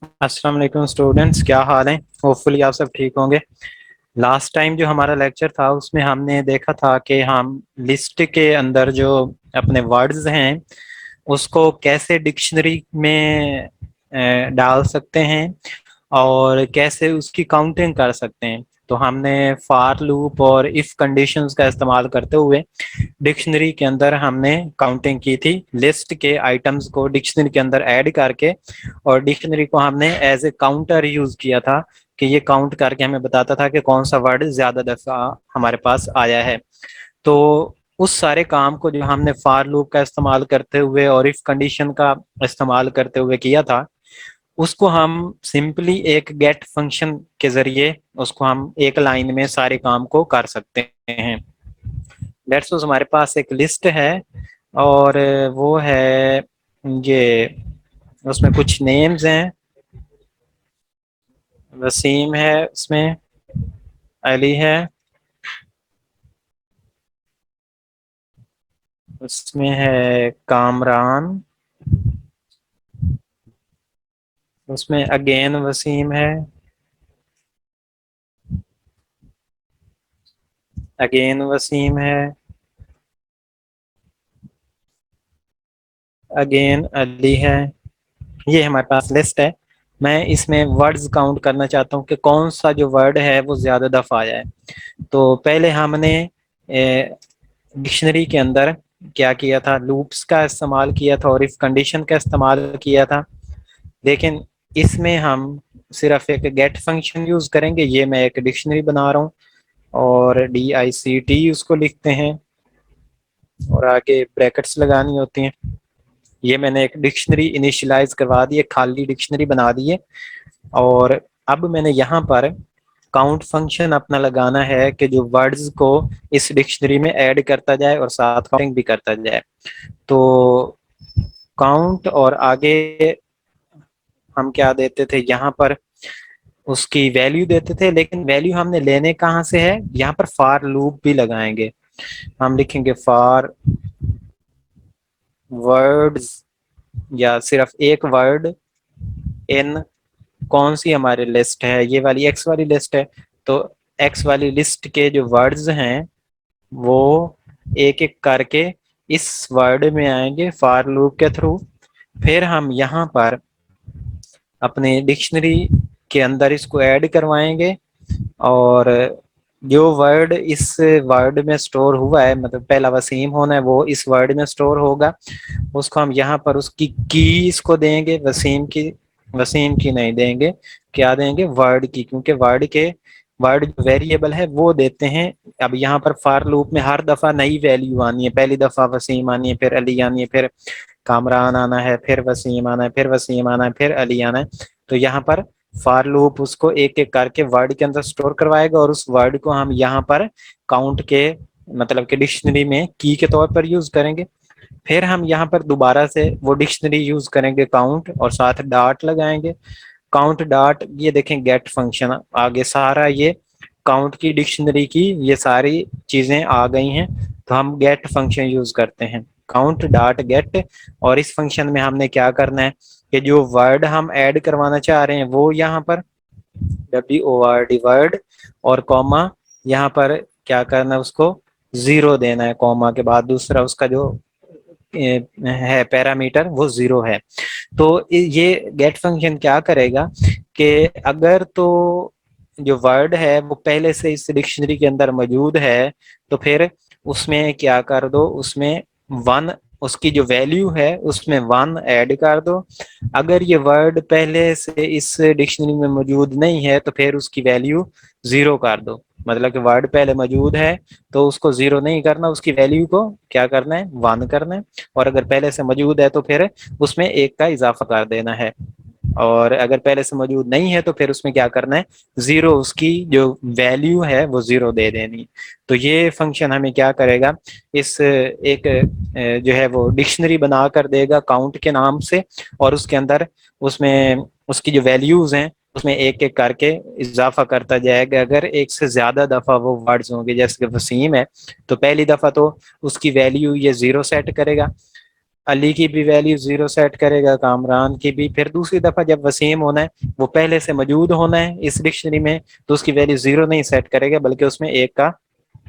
अस्सलाम वालेकुम स्टूडेंट्स, क्या हाल है। होपफुली आप सब ठीक होंगे। लास्ट टाइम जो हमारा लेक्चर था उसमें हमने देखा था कि हम लिस्ट के अंदर जो अपने वर्ड्स हैं उसको कैसे डिक्शनरी में डाल सकते हैं और कैसे उसकी काउंटिंग कर सकते हैं। तो हमने फार लूप और इफ कंडीशंस का इस्तेमाल करते हुए डिक्शनरी के अंदर हमने काउंटिंग की थी, लिस्ट के आइटम्स को डिक्शनरी के अंदर ऐड करके, और डिक्शनरी को हमने एज ए काउंटर यूज किया था कि ये काउंट करके हमें बताता था कि कौन सा वर्ड ज्यादा दफा हमारे पास आया है। तो उस सारे काम को जो हमने फार लूप का इस्तेमाल करते हुए और इफ कंडीशन का इस्तेमाल करते हुए किया था, उसको हम सिंपली एक गेट फंक्शन के जरिए उसको हम एक लाइन में सारे काम को कर सकते हैं। लेट्स सपोज हमारे पास एक लिस्ट है और वो है ये, उसमें कुछ नेम्स हैं। वसीम है, उसमें अली है, उसमें है कामरान, उसमें अगेन वसीम है, अगेन वसीम है, अगेन अली है। ये हमारे पास लिस्ट है। मैं इसमें वर्ड्स काउंट करना चाहता हूँ कि कौन सा जो वर्ड है वो ज्यादा दफा आया है। तो पहले हमने डिक्शनरी के अंदर क्या किया था, लूप्स का इस्तेमाल किया था और इफ कंडीशन का इस्तेमाल किया था। लेकिन इसमें हम सिर्फ एक गेट फंक्शन यूज करेंगे। ये मैं एक डिक्शनरी बना रहा हूँ और DICT उसको लिखते हैं और आगे ब्रैकेट्स लगानी होती हैं। ये मैंने एक डिक्शनरी इनिशियलाइज करवा दी है, खाली डिक्शनरी बना दी है। और अब मैंने यहाँ पर काउंट फंक्शन अपना लगाना है कि जो वर्ड्स को इस डिक्शनरी में ऐड करता जाए और साथ काउंटिंग भी करता जाए। तो काउंट और आगे हम क्या देते थे यहाँ पर, उसकी वैल्यू देते थे। लेकिन वैल्यू हमने लेने कहाँ से है, यहाँ पर फार लूप भी लगाएंगे। हम लिखेंगे फार वर्ड्स, या सिर्फ एक वर्ड इन कौन सी हमारी लिस्ट है, ये वाली एक्स वाली लिस्ट है। तो एक्स वाली लिस्ट के जो वर्ड्स हैं वो एक एक करके इस वर्ड में आएंगे फार लूप के थ्रू। फिर हम यहाँ पर अपने डिक्शनरी के अंदर इसको ऐड करवाएंगे और जो वर्ड इस वर्ड में स्टोर हुआ है, मतलब पहला वसीम होना है, वो इस वर्ड में स्टोर होगा। उसको हम यहाँ पर उसकी की इसको देंगे, वसीम की नहीं देंगे। क्या देंगे, वर्ड की, क्योंकि वर्ड जो वेरिएबल है वो देते हैं। अब यहाँ पर फार लूप में हर दफा नई वैल्यू आनी है। पहली दफा वसीम आनी है, फिर अली आनी है, फिर कामरान आना है, फिर वसीम आना है, फिर वसीम आना है, फिर अली आना है। तो यहाँ पर फार लूप उसको एक एक करके वर्ड के अंदर स्टोर करवाएगा और उस वर्ड को हम यहाँ पर काउंट के, मतलब कि डिक्शनरी में की के तौर पर यूज करेंगे। फिर हम यहाँ पर दोबारा से वो डिक्शनरी यूज करेंगे काउंट, और साथ डॉट लगाएंगे। काउंट डॉट, ये देखें गेट फंक्शन आगे सारा ये काउंट की डिक्शनरी की ये सारी चीजें आ गई हैं। तो हम गेट फंक्शन यूज करते हैं, काउंट डॉट गेट। और इस फंक्शन में हमने क्या करना है कि जो वर्ड हम ऐड करवाना चाह रहे हैं वो यहाँ पर WORD वर्ड, और कॉमा यहाँ पर क्या करना है, उसको जीरो देना है। कॉमा के बाद दूसरा उसका जो है पैरामीटर वो जीरो है। तो ये गेट फंक्शन क्या करेगा कि अगर तो जो वर्ड है वो पहले से इस डिक्शनरी के अंदर मौजूद है तो फिर उसमें क्या कर दो, उसमें वन, उसकी जो वैल्यू है उसमें वन ऐड कर दो। अगर ये वर्ड पहले से इस डिक्शनरी में मौजूद नहीं है तो फिर उसकी वैल्यू जीरो कर दो। मतलब कि वर्ड पहले मौजूद है तो उसको जीरो नहीं करना, उसकी वैल्यू को क्या करना है, वन करना है। और अगर पहले से मौजूद है तो फिर उसमें एक का इजाफा कर देना है। और अगर पहले से मौजूद नहीं है तो फिर उसमें क्या करना है, जीरो, उसकी जो वैल्यू है वो जीरो दे देनी। तो ये फंक्शन हमें क्या करेगा, इस एक जो है वो डिक्शनरी बना कर देगा काउंट के नाम से, और उसके अंदर उसमें उसकी जो वैल्यूज हैं उसमें एक एक करके इजाफा करता जाएगा। अगर एक से ज्यादा दफा वो वर्ड्स होंगे, जैसे कि वसीम है तो पहली दफा तो उसकी वैल्यू ये जीरो सेट करेगा। अली की भी वैल्यू 0 सेट करेगा, कामरान की भी। फिर दूसरी दफा जब वसीम होना है, वो पहले से मौजूद होना है इस डिक्शनरी में, तो उसकी वैल्यू 0 नहीं सेट करेगा बल्कि उसमें 1 का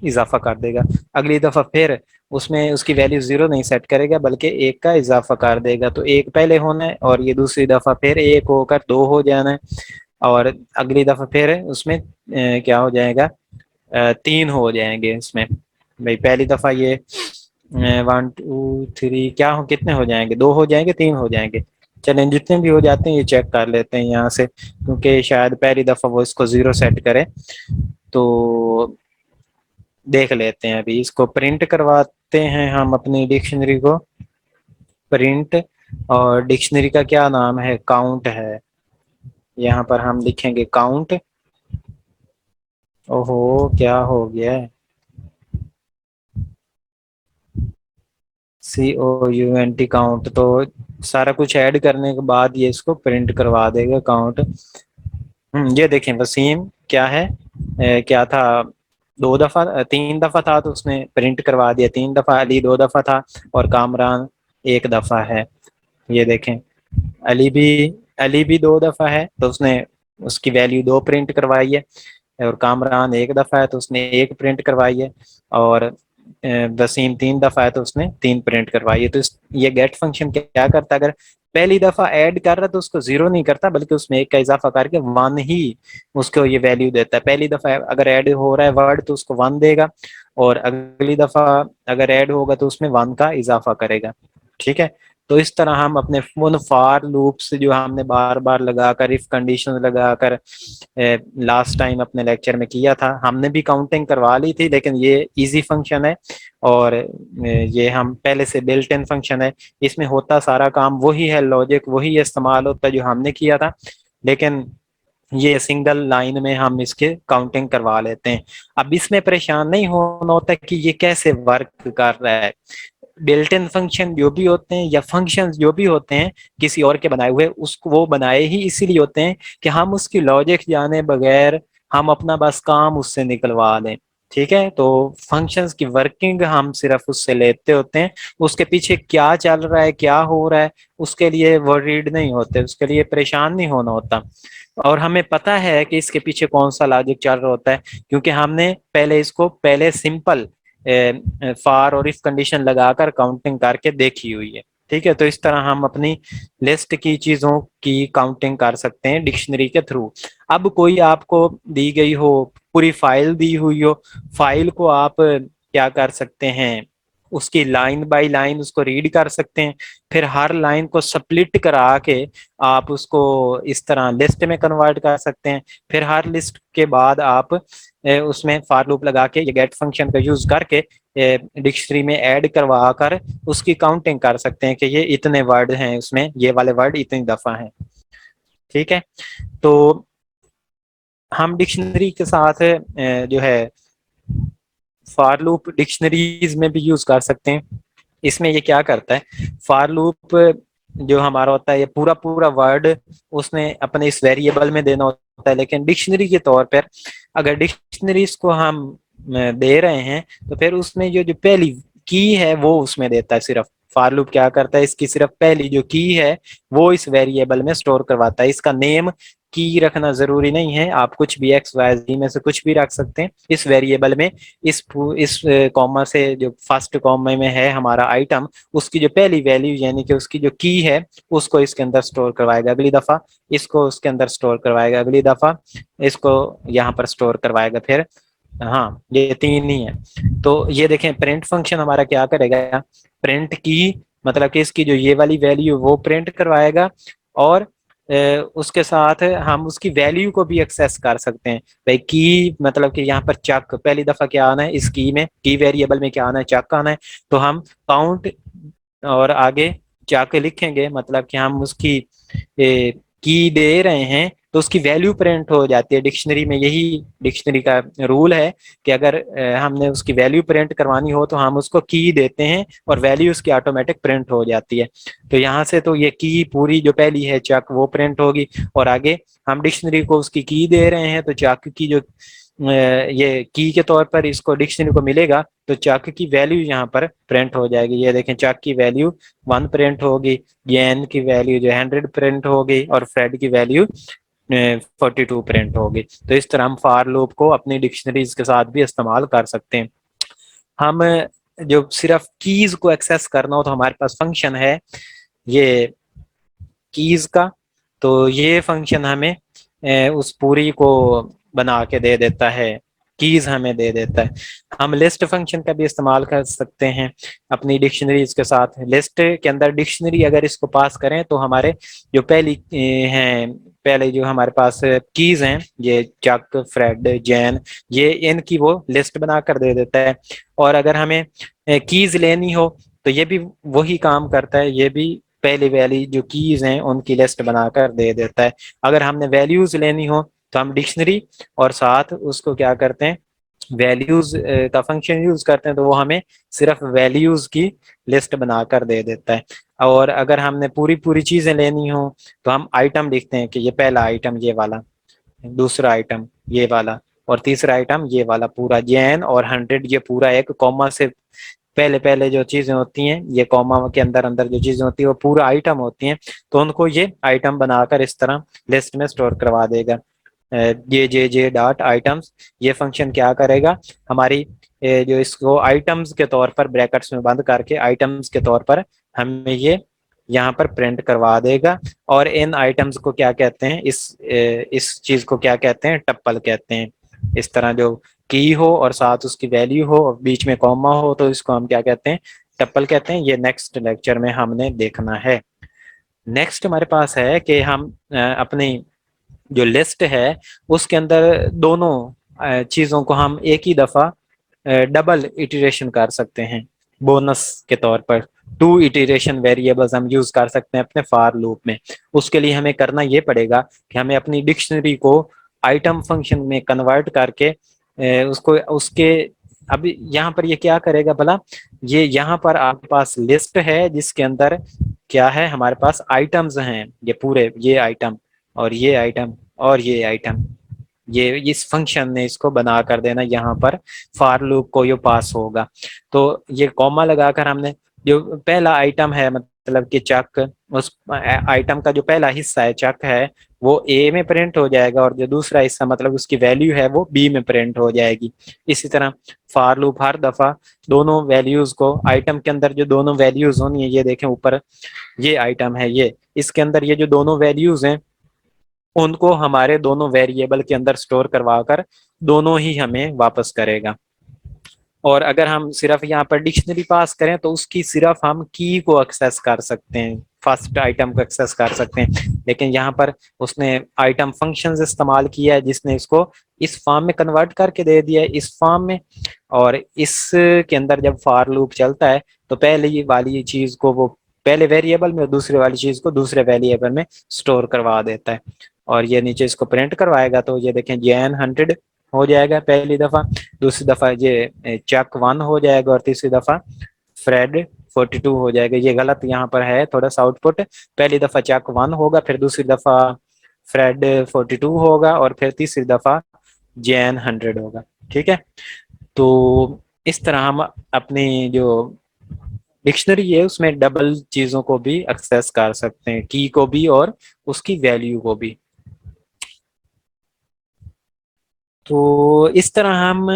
इजाफा कर देगा। अगली दफा फिर उसमें उसकी वैल्यू 0 नहीं सेट करेगा बल्कि 1 का इजाफा कर देगा। तो 1 पहले होना है और ये दूसरी दफा फिर 1 होकर 2 हो जाना है, और अगली दफा फिर उसमें क्या हो जाएगा, 3 हो जाएंगे इसमें। भाई पहली दफा ये 1 2 3 क्या हो, कितने हो जाएंगे, 2 हो जाएंगे, 3 हो जाएंगे। चलें जितने भी हो जाते हैं ये चेक कर लेते हैं यहाँ से, क्योंकि शायद पहली दफा वो इसको 0 सेट करे। तो देख लेते हैं, अभी इसको प्रिंट करवाते हैं हम अपनी डिक्शनरी को। प्रिंट, और डिक्शनरी का क्या नाम है, काउंट है। यहाँ पर हम लिखेंगे काउंट। ओहो, क्या हो गया है, COUNT काउंट। तो सारा कुछ ऐड करने के बाद ये इसको प्रिंट करवा देगा काउंट। ये देखें वसीम क्या है, क्या था, 2 दफा 3 दफा था तो उसने प्रिंट करवा दिया 3 दफा। अली 2 दफा था और कामरान 1 दफा है। ये देखें, अली भी अली भी 2 दफा है तो उसने उसकी वैल्यू 2 प्रिंट करवाई है, और कामरान 1 दफा है तो उसने 1 प्रिंट करवाई है, और वसीम 3 दफा है तो उसने 3 प्रिंट करवाई है। तो ये गेट फंक्शन क्या करता है, अगर पहली दफा ऐड कर रहा है तो उसको 0 नहीं करता बल्कि उसमें 1 का इजाफा करके 1 ही उसको ये वैल्यू देता है। पहली दफा अगर ऐड हो रहा है वर्ड तो उसको 1 देगा, और अगली दफा अगर ऐड होगा तो उसमें 1 का इजाफा करेगा। ठीक है, तो इस तरह हम अपने उन फार लूप्स जो हमने बार बार लगाकर, इफ कंडीशन लगाकर लास्ट टाइम अपने लेक्चर में किया था, हमने भी काउंटिंग करवा ली थी, लेकिन ये इजी फंक्शन है और ये हम पहले से बिल्ट इन फंक्शन है। इसमें होता सारा काम वही है, लॉजिक वही इस्तेमाल होता है जो हमने किया था, लेकिन ये सिंगल लाइन में हम इसके काउंटिंग करवा लेते हैं। अब इसमें परेशान नहीं होना होता कि ये कैसे वर्क कर रहा है। बिल्ट इन फंक्शन जो भी होते हैं या फंक्शंस जो भी होते हैं किसी और के बनाए हुए, उसको वो बनाए ही इसीलिए होते हैं कि हम उसकी लॉजिक जाने बगैर हम अपना बस काम उससे निकलवा लें। ठीक है, तो फंक्शंस की वर्किंग हम सिर्फ उससे लेते होते हैं, उसके पीछे क्या चल रहा है, क्या हो रहा है, उसके लिए वरीड नहीं होते, उसके लिए परेशान नहीं होना होता। और हमें पता है कि इसके पीछे कौन सा लॉजिक चल रहा होता है, क्योंकि हमने पहले इसको पहले सिंपल फार और इफ कंडीशन लगाकर काउंटिंग करके देखी हुई है। ठीक है, तो इस तरह हम अपनी लिस्ट की चीजों की काउंटिंग कर सकते हैं डिक्शनरी के थ्रू। अब कोई आपको दी गई हो, पूरी फाइल दी हुई हो, फाइल को आप क्या कर सकते हैं, उसकी लाइन बाय लाइन उसको रीड कर सकते हैं, फिर हर लाइन को स्प्लिट करा के आप उसको इस तरह लिस्ट में कन्वर्ट कर सकते हैं। फिर हर लिस्ट के बाद आप उसमें फॉर लूप लगा के ये गेट फंक्शन का यूज करके डिक्शनरी में ऐड करवा कर उसकी काउंटिंग कर सकते हैं कि ये इतने वर्ड हैं, उसमें ये वाले वर्ड इतनी दफा हैं। ठीक है, तो हम डिक्शनरी के साथ जो है फॉर लूप डिक्शनरीज में भी यूज कर सकते हैं। इसमें ये क्या करता है, फॉर लूप जो हमारा होता है ये पूरा पूरा वर्ड उसने अपने इस वेरिएबल में देना होता है, लेकिन डिक्शनरी के तौर पर अगर डिक्शनरीज को हम दे रहे हैं तो फिर उसमें जो जो पहली की है वो उसमें देता है सिर्फ। फॉर लूप क्या करता है, इसकी सिर्फ पहली जो की है वो इस वेरिएबल में स्टोर करवाता है। इसका नेम की रखना जरूरी नहीं है, आप कुछ भी एक्स वाई जी में से कुछ भी रख सकते हैं इस वेरिएबल में। इस कॉमा से जो फर्स्ट कॉमा में है हमारा आइटम, उसकी जो पहली वैल्यू यानी कि उसकी जो की है उसको इसके अंदर स्टोर करवाएगा, अगली दफा इसको उसके अंदर स्टोर करवाएगा, अगली दफा इसको यहाँ पर स्टोर करवाएगा। फिर हाँ, ये 3 ही है। तो ये देखें प्रिंट फंक्शन हमारा क्या करेगा, प्रिंट की मतलब कि इसकी जो ये वाली वैल्यू वो प्रिंट करवाएगा, और उसके साथ हम उसकी वैल्यू को भी एक्सेस कर सकते हैं। भाई की मतलब कि यहाँ पर चक पहली दफा क्या आना है, इस की में की वेरिएबल में क्या आना है, चक आना है। तो हम काउंट और आगे चक लिखेंगे, मतलब कि हम उसकी की दे रहे हैं तो उसकी वैल्यू प्रिंट हो जाती है। डिक्शनरी में यही डिक्शनरी का रूल है कि अगर हमने उसकी वैल्यू प्रिंट करवानी हो तो हम उसको की देते हैं और वैल्यू उसकी ऑटोमेटिक प्रिंट हो जाती है। तो यहाँ से तो ये की पूरी जो पहली है चक वो प्रिंट होगी, और आगे हम डिक्शनरी को उसकी की दे रहे हैं तो चक की जो ये की के तौर पर इसको डिक्शनरी को मिलेगा, तो चक की वैल्यू यहाँ पर प्रिंट हो जाएगी। ये देखें, चक की वैल्यू 1 प्रिंट होगी, ये एन की वैल्यू जो 100 प्रिंट होगी, और फ्रेड की वैल्यू 42 प्रिंट होगी। तो इस तरह हम फॉर लूप को अपनी डिक्शनरीज के साथ भी इस्तेमाल कर सकते हैं। हम जो सिर्फ कीज को एक्सेस करना हो तो हमारे पास फंक्शन है ये कीज का, तो ये फंक्शन हमें उस पूरी को बना के दे देता है, कीज हमें दे देता है। हम लिस्ट फंक्शन का भी इस्तेमाल कर सकते हैं अपनी डिक्शनरीज के साथ। लिस्ट के अंदर डिक्शनरी अगर इसको पास करें तो हमारे जो हैं पहले जो हमारे पास कीज हैं, ये चक, फ्रेड, जैन, ये इनकी वो लिस्ट बनाकर दे देता है। और अगर हमें कीज लेनी हो तो ये भी वही काम करता है, ये भी पहली वाली जो कीज हैं उनकी लिस्ट बनाकर दे देता है। अगर हमने वैल्यूज लेनी हो तो हम डिक्शनरी और साथ उसको क्या करते हैं, वैल्यूज का फंक्शन यूज करते हैं, तो वो हमें सिर्फ वैल्यूज की लिस्ट बनाकर दे देता है। और अगर हमने पूरी पूरी चीजें लेनी हो तो हम आइटम लिखते हैं कि ये पहला आइटम ये वाला, दूसरा आइटम ये वाला, और तीसरा आइटम ये वाला, पूरा जैन और 100 ये पूरा एक कॉमा से पहले पहले जो चीजें होती हैं, ये कॉमा के अंदर अंदर जो चीजें होती है वो पूरा आइटम होती हैं, तो उनको ये आइटम बनाकर इस तरह लिस्ट में स्टोर करवा देगा। जे डॉट आइटम्स, ये फंक्शन क्या करेगा, हमारी जो इसको आइटम्स के तौर पर ब्रैकेट्स में बंद करके आइटम्स के तौर पर हमें ये यहाँ पर प्रिंट करवा देगा। और इन आइटम्स को क्या कहते हैं, इस चीज को क्या कहते हैं, टप्पल कहते हैं। इस तरह जो की हो और साथ उसकी वैल्यू हो और बीच में कॉमा हो तो इसको हम क्या कहते हैं, टप्पल कहते हैं। ये नेक्स्ट लेक्चर में हमने देखना है। नेक्स्ट हमारे पास है कि हम अपनी जो लिस्ट है उसके अंदर दोनों चीजों को हम एक ही दफा डबल इटरेशन कर सकते हैं। बोनस के तौर पर 2 इटरेशन वेरिएबल्स हम यूज कर सकते हैं अपने फॉर लूप में। उसके लिए हमें करना ये पड़ेगा कि हमें अपनी डिक्शनरी को आइटम फंक्शन में कन्वर्ट करके उसको उसके अभी यहाँ पर ये क्या करेगा भला, ये यहाँ पर आपके पास लिस्ट है जिसके अंदर क्या है, हमारे पास आइटम्स हैं, ये पूरे ये आइटम और ये आइटम और ये आइटम, ये इस फंक्शन ने इसको बना कर देना, यहाँ पर फॉर लूप को ये पास होगा। तो ये कॉमा लगाकर हमने जो पहला आइटम है मतलब कि चक, उस आइटम का जो पहला हिस्सा है चक है वो ए में प्रिंट हो जाएगा, और जो दूसरा हिस्सा मतलब उसकी वैल्यू है वो बी में प्रिंट हो जाएगी। इसी तरह फॉर लूप हर दफा दोनों वैल्यूज को, आइटम के अंदर जो दोनों वैल्यूज होनी है, ये देखें ऊपर ये आइटम है, ये इसके अंदर ये जो दोनों वैल्यूज हैं उनको हमारे दोनों वेरिएबल के अंदर स्टोर करवा कर दोनों ही हमें वापस करेगा। और अगर हम सिर्फ यहाँ पर डिक्शनरी पास करें तो उसकी सिर्फ हम की को एक्सेस कर सकते हैं, फर्स्ट आइटम को एक्सेस कर सकते हैं। लेकिन यहाँ पर उसने आइटम फंक्शंस इस्तेमाल किया है जिसने इसको इस फॉर्म में कन्वर्ट करके दे दिया है, इस फॉर्म में। और इस के अंदर जब फॉर लूप चलता है तो पहले वाली चीज को वो पहले वेरिएबल में और दूसरे वाली चीज को दूसरे वेरिएबल में स्टोर करवा देता है। और ये नीचे इसको प्रिंट करवाएगा, तो ये देखें जैन 100 हो जाएगा पहली दफा, दूसरी दफा ये चक 1 हो जाएगा, और तीसरी दफा फ्रेड 42 हो जाएगा। ये गलत यहाँ पर है थोड़ा सा आउटपुट, पहली दफा चक 1 होगा, फिर दूसरी दफा फ्रेड 42 होगा, और फिर तीसरी दफा जैन 100 होगा। ठीक है, तो इस तरह हम अपनी जो डिक्शनरी है उसमें डबल चीजों को भी एक्सेस कर सकते हैं, की को भी और उसकी वैल्यू को भी। तो इस तरह हम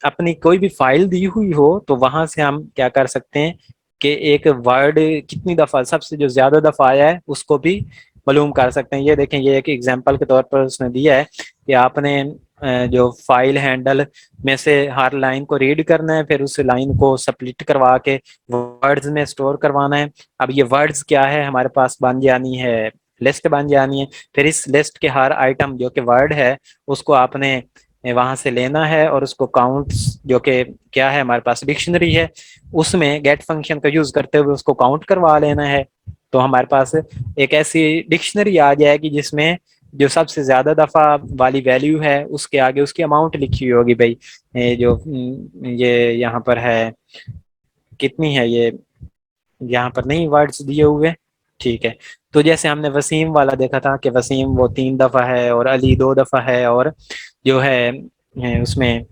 अपनी कोई भी फाइल दी हुई हो तो वहां से हम क्या कर सकते हैं कि एक वर्ड कितनी दफा, सबसे जो ज्यादा दफा आया है उसको भी मालूम कर सकते हैं। ये देखें, ये एक एग्जांपल के तौर पर उसने दिया है कि आपने जो फाइल हैंडल में से हर लाइन को रीड करना है, फिर उस लाइन को स्प्लिट करवा के वर्ड्स में स्टोर करवाना है। अब ये वर्ड्स क्या है, हमारे पास बन जानी है लिस्ट बन जानी है। फिर इस लिस्ट के हर आइटम जो कि वर्ड है उसको आपने वहां से लेना है, और उसको काउंट जो कि क्या है हमारे पास डिक्शनरी है उसमें गेट फंक्शन का यूज करते हुए उसको काउंट करवा लेना है। तो हमारे पास एक ऐसी डिक्शनरी आ जाएगी जिसमें जो सबसे ज्यादा दफा वाली वैल्यू है उसके आगे उसकी अमाउंट लिखी हुई होगी। भाई ये यहाँ पर है कितनी है, ये यहाँ पर नहीं वर्ड्स दिए हुए। ठीक है, तो जैसे हमने वसीम वाला देखा था कि वसीम वो 3 दफा है और अली 2 दफा है, और जो है उसमें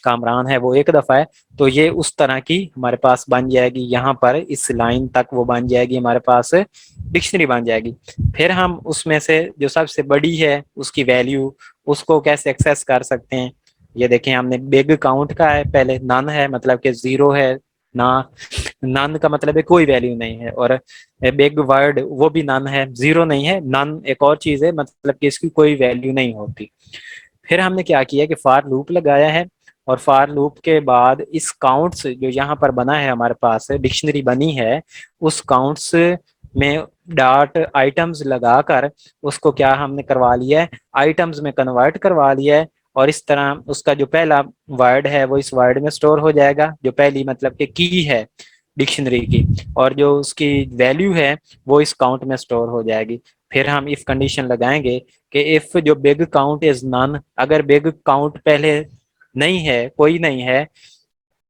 कामरान है वो एक दफा है, तो ये उस तरह की हमारे पास बन जाएगी, यहाँ पर इस लाइन तक वो बन जाएगी हमारे पास डिक्शनरी बन जाएगी। फिर हम उसमें से जो सबसे बड़ी है उसकी वैल्यू, उसको कैसे एक्सेस कर सकते हैं। ये देखें, हमने बिग काउंट का है, पहले नन है मतलब कि जीरो है ना, नन का मतलब है कोई वैल्यू नहीं है, और बिग वर्ड वो भी नन है, जीरो नहीं है, नन एक और चीज है मतलब कि इसकी कोई वैल्यू नहीं होती। फिर हमने क्या किया कि फार लूप लगाया है, और फार लूप के बाद इस काउंट्स जो यहाँ पर बना है हमारे पास डिक्शनरी बनी है, उस काउंट्स में डॉट आइटम्स लगाकर उसको क्या हमने करवा लिया है, आइटम्स में कन्वर्ट करवा लिया है। और इस तरह उसका जो पहला वर्ड है वो इस वर्ड में स्टोर हो जाएगा, जो पहली मतलब कि की है डिक्शनरी की, और जो उसकी वैल्यू है वो इस काउंट में स्टोर हो जाएगी। फिर हम इफ कंडीशन लगाएंगे कि इफ जो बिग काउंट इज नन, अगर बिग काउंट पहले नहीं है, कोई नहीं है,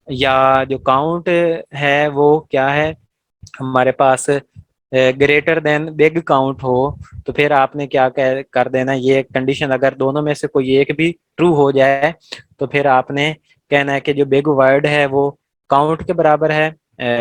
या जो काउंट है वो क्या है हमारे पास ग्रेटर देन बिग काउंट हो, तो फिर आपने क्या कर देना, ये कंडीशन अगर दोनों में से कोई एक भी ट्रू हो जाए तो फिर आपने कहना है कि जो बिग वर्ड है वो काउंट के बराबर है,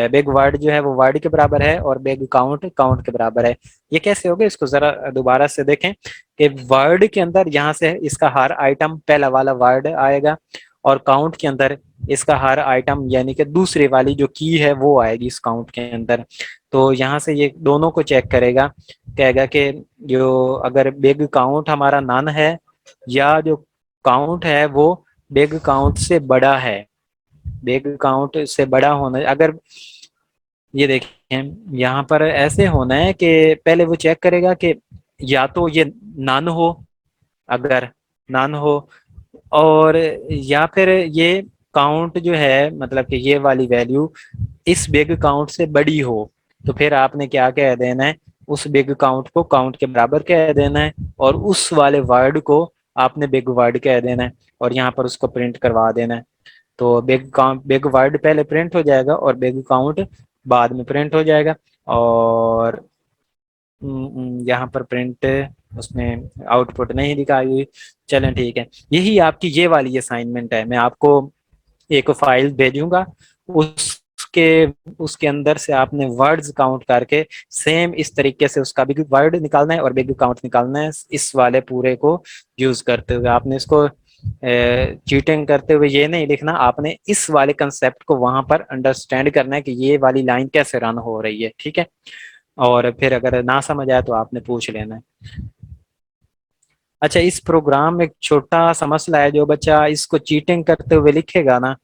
बिग वर्ड जो है वो वर्ड के बराबर है, और बिग काउंट काउंट के बराबर है। ये कैसे होगा, इसको जरा दोबारा से देखें कि वर्ड के अंदर यहाँ से इसका हर आइटम पहला वाला वर्ड आएगा, और काउंट के अंदर इसका हर आइटम यानी कि दूसरी वाली जो की है वो आएगी इस काउंट के अंदर। तो यहाँ से ये दोनों को चेक करेगा, कहेगा कि जो अगर बिग काउंट हमारा नन है, या जो काउंट है वो बिग काउंट से बड़ा है, बिग काउंट से बड़ा होना, अगर ये देखें यहाँ पर ऐसे होना है कि पहले वो चेक करेगा कि या तो ये नन हो, अगर नन हो, और या फिर ये काउंट जो है मतलब कि ये वाली वैल्यू इस बिग काउंट से बड़ी हो, तो फिर आपने क्या कह देना है, उस बिग काउंट को काउंट के बराबर कह देना है, और उस वाले वर्ड को आपने बिग वर्ड कह देना है, और यहाँ पर उसको प्रिंट करवा देना है। तो बिग काउंट बिग वर्ड पहले प्रिंट हो जाएगा और बिग काउंट बाद में प्रिंट हो जाएगा। और यहाँ पर प्रिंट उसमें आउटपुट नहीं दिखाई हुई। चलें ठीक है, यही आपकी ये वाली असाइनमेंट है। मैं आपको एक फाइल भेजूंगा, उसके उसके अंदर से आपने वर्ड्स काउंट करके सेम इस तरीके से उसका बिग वर्ड निकालना है और बिग काउंट निकालना है, इस वाले पूरे को यूज करते हुए। आपने इसको चीटिंग करते हुए ये नहीं लिखना, आपने इस वाले कंसेप्ट को वहां पर अंडरस्टैंड करना है कि ये वाली लाइन कैसे रन हो रही है, ठीक है। और फिर अगर ना समझ आए तो आपने पूछ लेना है। अच्छा, इस प्रोग्राम में एक छोटा सा मसला है, जो बच्चा इसको चीटिंग करते हुए लिखेगा ना,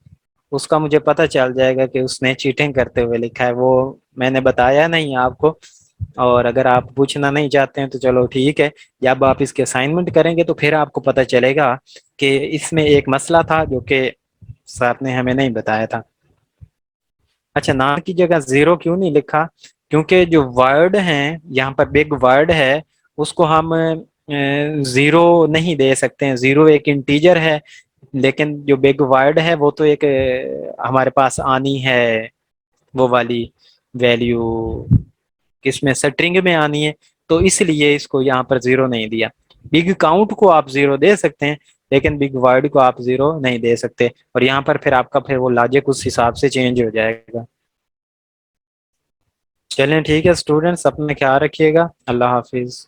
उसका मुझे पता चल जाएगा कि उसने चीटिंग करते हुए लिखा है, वो मैंने बताया नहीं आपको। और अगर आप पूछना नहीं चाहते हैं तो चलो ठीक है, जब आप इसके असाइनमेंट करेंगे तो फिर आपको पता चलेगा कि इसमें एक मसला था जो कि सर ने हमें नहीं बताया था। अच्छा, नाम की जगह जीरो क्यों नहीं लिखा, क्योंकि जो वर्ड हैं यहाँ पर बिग वर्ड है उसको हम जीरो नहीं दे सकते हैं, जीरो एक इंटीजर है, लेकिन जो बिग वर्ड है वो तो एक हमारे पास आनी है, वो वाली वैल्यू किसमें स्ट्रिंग में आनी है, तो इसलिए इसको यहाँ पर जीरो नहीं दिया। बिग काउंट को आप जीरो दे सकते हैं, लेकिन बिग वर्ड को आप जीरो नहीं दे सकते, और यहाँ पर फिर आपका फिर वो लॉजिक उस हिसाब से चेंज हो जाएगा। चलें ठीक है स्टूडेंट्स, अपना ख्याल रखिएगा, अल्लाह हाफिज।